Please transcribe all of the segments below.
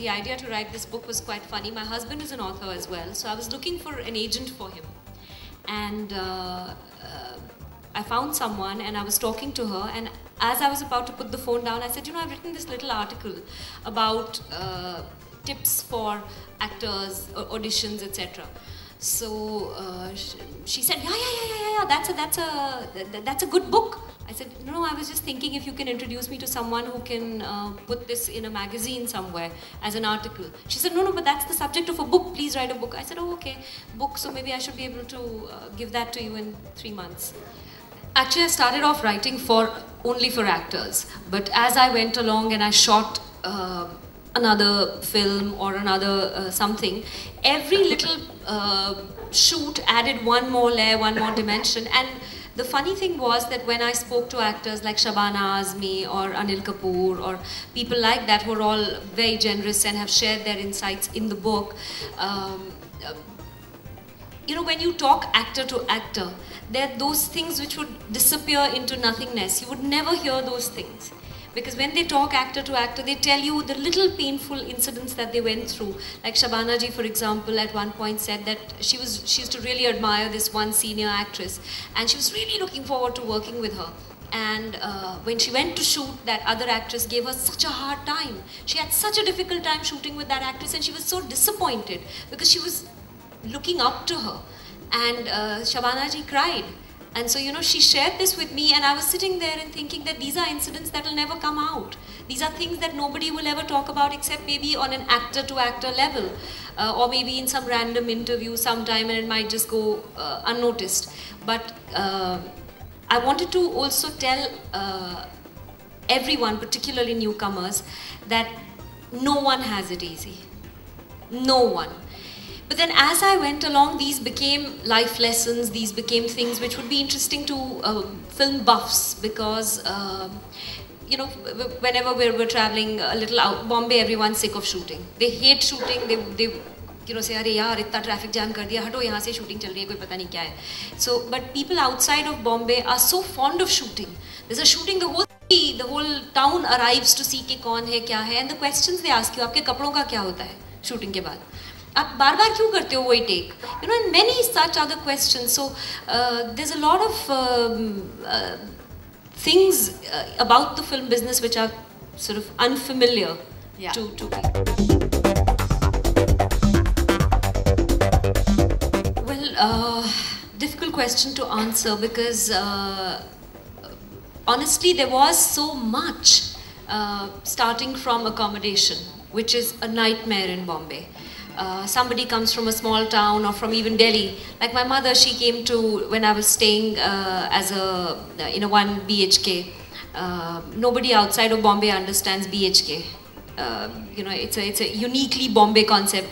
the idea to write this book was quite funny. My husband is an author as well, so I was looking for an agent for him. And I found someone and I was talking to her, and as I was about to put the phone down, I said, you know, I've written this little article about tips for actors, auditions, etc. So she said, yeah, that's a good book. I said, no, I was just thinking if you can introduce me to someone who can put this in a magazine somewhere as an article. She said, no, but that's the subject of a book. Please write a book. I said, oh, okay, book. So maybe I should be able to give that to you in 3 months. Actually, I started off writing only for actors. But as I went along and I shot another film or another something, every little shoot added one more layer, one more dimension. And the funny thing was that when I spoke to actors like Shabana Azmi or Anil Kapoor or people like that who are all very generous and have shared their insights in the book, you know, when you talk actor to actor, there are those things which would disappear into nothingness. You would never hear those things. Because when they talk actor to actor, they tell you the little painful incidents that they went through. Like Shabana ji, for example, at one point said that she used to really admire this one senior actress, and she was really looking forward to working with her. And when she went to shoot, that other actress gave her such a hard time. She had such a difficult time shooting with that actress, and she was so disappointed because she was looking up to her. And Shabana ji cried. And so, you know, she shared this with me, and I was sitting there and thinking that these are incidents that will never come out. These are things that nobody will ever talk about except maybe on an actor-to-actor level, or maybe in some random interview sometime, and it might just go unnoticed. But I wanted to also tell everyone, particularly newcomers, that no one has it easy. No one. But then as I went along, these became life lessons, these became things which would be interesting to film buffs, because, you know, whenever we're traveling a little out, Bombay, everyone's sick of shooting. They hate shooting, they you know, say, "Arey yaar, itna traffic jam kar diya, hato yahan se shooting chal rahi hai, koi pata nahi kya hai." So, but people outside of Bombay are so fond of shooting. There's a shooting, the whole town arrives to see कि कौन है, क्या है, and the questions they ask you, आपके कपड़ों का क्या होता है shooting के बाद? आप बार बार क्यों करते हो वही take? You know, and many such other questions. So there's a lot of things about the film business which are sort of unfamiliar to people. Well, difficult question to answer, because honestly there was so much, starting from accommodation, which is a nightmare in Bombay. Somebody comes from a small town or from even Delhi. Like my mother, she came to, when I was staying in a 1 BHK. Nobody outside of Bombay understands BHK. You know, it's a uniquely Bombay concept.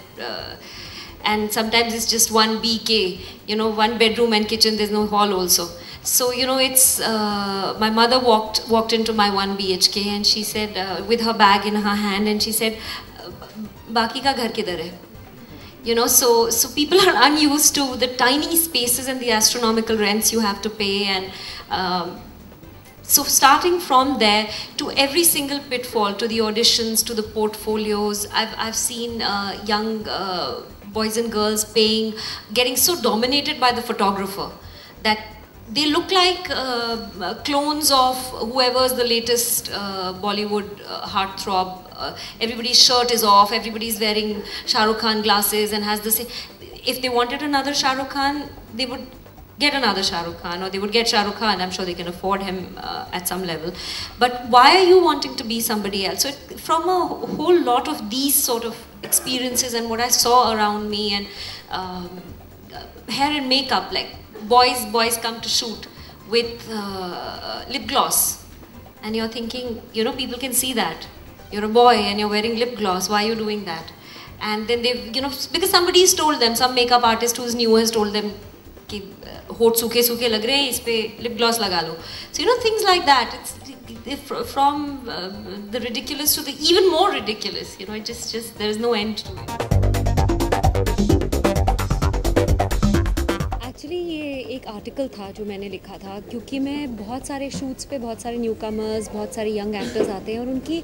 And sometimes it's just 1 BK, you know, 1 bedroom and kitchen, there's no hall also. So, you know, it's, my mother walked into my 1 BHK, and she said, with her bag in her hand, and she said, "Baki ka ghar kidhar hai?" You know, so people are unused to the tiny spaces and the astronomical rents you have to pay, and so starting from there to every single pitfall, to the auditions, to the portfolios, I've seen young boys and girls getting so dominated by the photographer that they look like clones of whoever's the latest Bollywood heartthrob. Everybody's shirt is off, everybody's wearing Shah Rukh Khan glasses and has the same. If they wanted another Shah Rukh Khan, they would get another Shah Rukh Khan, or they would get Shah Rukh Khan. I'm sure they can afford him at some level. But why are you wanting to be somebody else? So from a whole lot of these sort of experiences and what I saw around me, and hair and makeup, like boys come to shoot with lip gloss, and you're thinking, you know, people can see that. You're a boy and you're wearing lip gloss, why are you doing that? And then they've, you know, because somebody's told them, some makeup artist who's new has told them, कि होठ सूखे सूखे लग रहे हैं, इस पे lip gloss लगा लो. So, you know, things like that. It's from the ridiculous to the even more ridiculous. You know, it just there is no end to it. Actually ये एक आर्टिकल था जो मैंने लिखा था, क्योंकि मैं बहुत सारे शूट्स पे बहुत सारे न्यूकमर्स, बहुत सारे यंग एक्टर्स आते हैं, और उनकी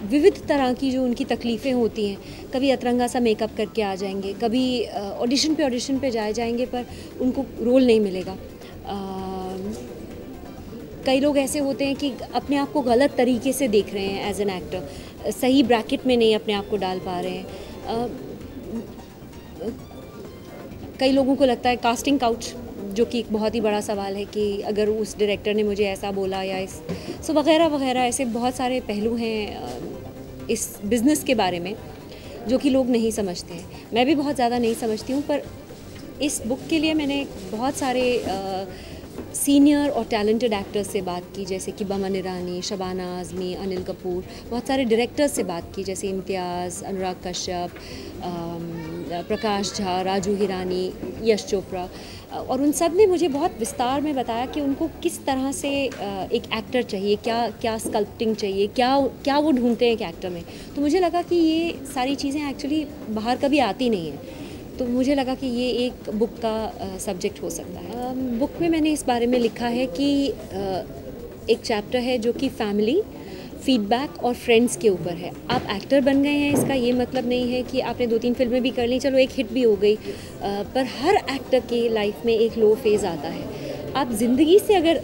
विविध तरह की जो उनकी तकलीफ़ें होती हैं, कभी अतरंगा सा मेकअप करके आ जाएंगे, कभी ऑडिशन पे जाएंगे पर उनको रोल नहीं मिलेगा। कई लोग ऐसे होते हैं कि अपने आप को गलत तरीके से देख रहे हैं एज एन एक्टर, सही ब्रैकेट में नहीं अपने आप को डाल पा रहे हैं। कई लोगों को लगता है कास्टिंग काउच, जो कि एक बहुत ही बड़ा सवाल है कि अगर उस डायरेक्टर ने मुझे ऐसा बोला या इस सो वगैरह वगैरह, ऐसे बहुत सारे पहलू हैं इस बिज़नेस के बारे में जो कि लोग नहीं समझते हैं। मैं भी बहुत ज़्यादा नहीं समझती हूँ, पर इस बुक के लिए मैंने बहुत सारे सीनियर और टैलेंटेड एक्टर्स से बात की, जैसे कि बमन ईरानी, शबाना आज़मी, अनिल कपूर, बहुत सारे डायरेक्टर्स से बात की जैसे इम्तियाज़, अनुराग कश्यप, प्रकाश झा, राजू हिरानी, यश चोपड़ा, और उन सब ने मुझे बहुत विस्तार में बताया कि उनको किस तरह से एक एक्टर चाहिए, क्या स्कल्पटिंग चाहिए, क्या वो ढूंढते हैं एक एक्टर में। तो मुझे लगा कि ये सारी चीज़ें एक्चुअली बाहर कभी आती नहीं हैं, तो मुझे लगा कि ये एक बुक का सब्जेक्ट हो सकता है। बुक में मैंने इस बारे में लिखा है कि एक चैप्टर है जो कि फैमिली, फीडबैक और फ्रेंड्स के ऊपर है। आप एक्टर बन गए हैं, इसका ये मतलब नहीं है कि आपने 2-3 फिल्में भी कर ली, चलो एक हिट भी हो गई, पर हर एक्टर की लाइफ में एक लो फेज़ आता है। आप ज़िंदगी से अगर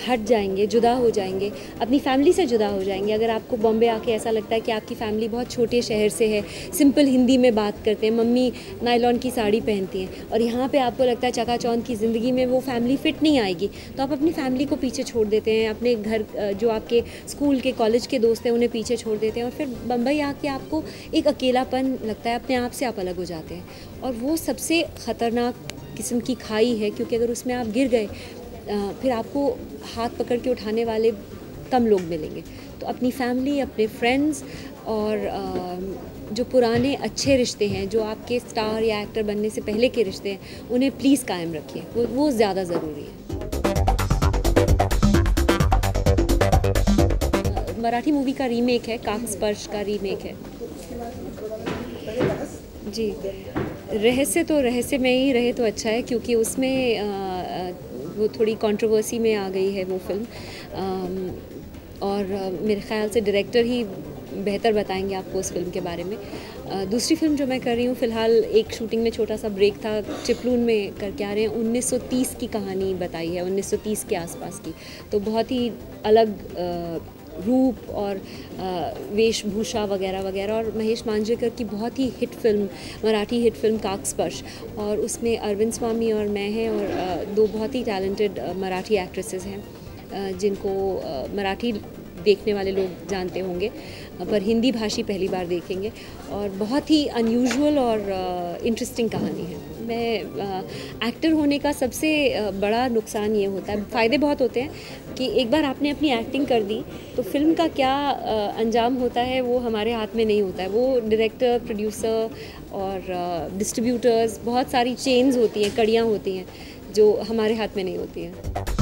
हट जाएंगे, जुदा हो जाएंगे, अपनी फैमिली से जुदा हो जाएंगे, अगर आपको बॉम्बे आके ऐसा लगता है कि आपकी फैमिली बहुत छोटे शहर से है, सिंपल हिंदी में बात करते हैं, मम्मी नायलॉन की साड़ी पहनती हैं, और यहाँ पे आपको लगता है चकाचौंध की ज़िंदगी में वो फैमिली फिट नहीं आएगी, तो आप अपनी फैमिली को पीछे छोड़ देते हैं, अपने घर जो आपके स्कूल के कॉलेज के दोस्त हैं उन्हें पीछे छोड़ देते हैं, और फिर बम्बई आके आपको एक अकेलापन लगता है, अपने आप से आप अलग हो जाते हैं। और वो सबसे ख़तरनाक किस्म की खाई है, क्योंकि अगर उसमें आप गिर गए फिर आपको हाथ पकड़ के उठाने वाले कम लोग मिलेंगे। तो अपनी फैमिली, अपने फ्रेंड्स और जो पुराने अच्छे रिश्ते हैं, जो आपके स्टार या एक्टर बनने से पहले के रिश्ते हैं, उन्हें प्लीज़ कायम रखिए, वो ज़्यादा ज़रूरी है। मराठी मूवी का रीमेक है, काक स्पर्श का रीमेक है जी। रहस्य में ही रहे तो अच्छा है, क्योंकि उसमें वो थोड़ी कंट्रोवर्सी में आ गई है वो फिल्म, और मेरे ख्याल से डायरेक्टर ही बेहतर बताएंगे आपको उस फिल्म के बारे में। दूसरी फिल्म जो मैं कर रही हूँ फ़िलहाल, एक शूटिंग में छोटा सा ब्रेक था, चिपलून में करके आ रहे हैं, 1930 की कहानी बताई है, 1930 के आसपास की, तो बहुत ही अलग रूप और वेशभूषा वगैरह वगैरह, और महेश मांजरेकर की बहुत ही hit film, Marathi hit film Kaksparsh, और उसमें अरविंद स्वामी और मैं हैं, और दो बहुत ही टैलेंटेड मराठी एक्ट्रेसेस हैं जिनको मराठी देखने वाले लोग जानते होंगे, पर हिंदी भाषी पहली बार देखेंगे, और बहुत ही अनयूजुअल और इंटरेस्टिंग कहानी है। मैं एक्टर होने का सबसे बड़ा नुकसान ये होता है, फ़ायदे बहुत होते हैं कि एक बार आपने अपनी एक्टिंग कर दी तो फिल्म का क्या अंजाम होता है वो हमारे हाथ में नहीं होता है, वो डायरेक्टर, प्रोड्यूसर और डिस्ट्रीब्यूटर्स, बहुत सारी चेन्स होती हैं, कड़ियाँ होती हैं जो हमारे हाथ में नहीं होती हैं।